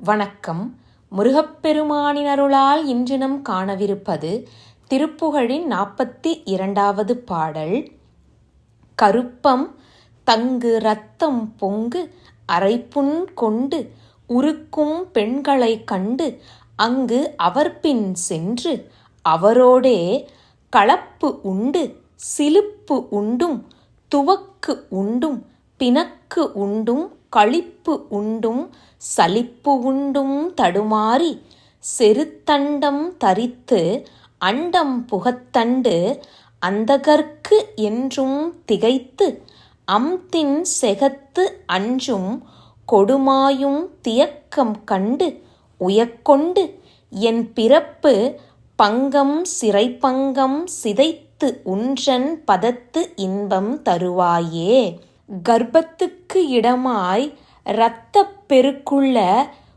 வணக்கம். முருகப்பெருமானின் அருளால் இன்று நம் காணவிருப்பது திருப்புகழின் 42வது பாடல். கருப்பம் தங்கு இரத்தம் பொங்கு அரைப்புண் கொண்டு உருக்கும் பெண்களைக் கண்டு அங்கு அவர்பின் சென்று அவரோடே களப்பு உண்டு சிலுப்பு உண்டும் துவக்கு உண்டும் பிணக்கு உண்டும் களிப்பு உண்டும் சலிப்பு உண்டும் தடுமாறி செருத்தண்டம் தரித்து அண்டம் புகத்தண்டு அந்தகர்க்கு என்றும் திகைத்து அம்தின் செகத்து அஞ்சும் கொடுமாயும் தியக்கம் கண்டு உயக்கொண்டு என் பிறப்பு பங்கம் சிறைப்பங்கம் சிதைத்து உன்றன் பதத்து இன்பம் தருவாயே. கர்ப்பத்துக்கு இடமாய் இரத்தப் பெருக்குள்ள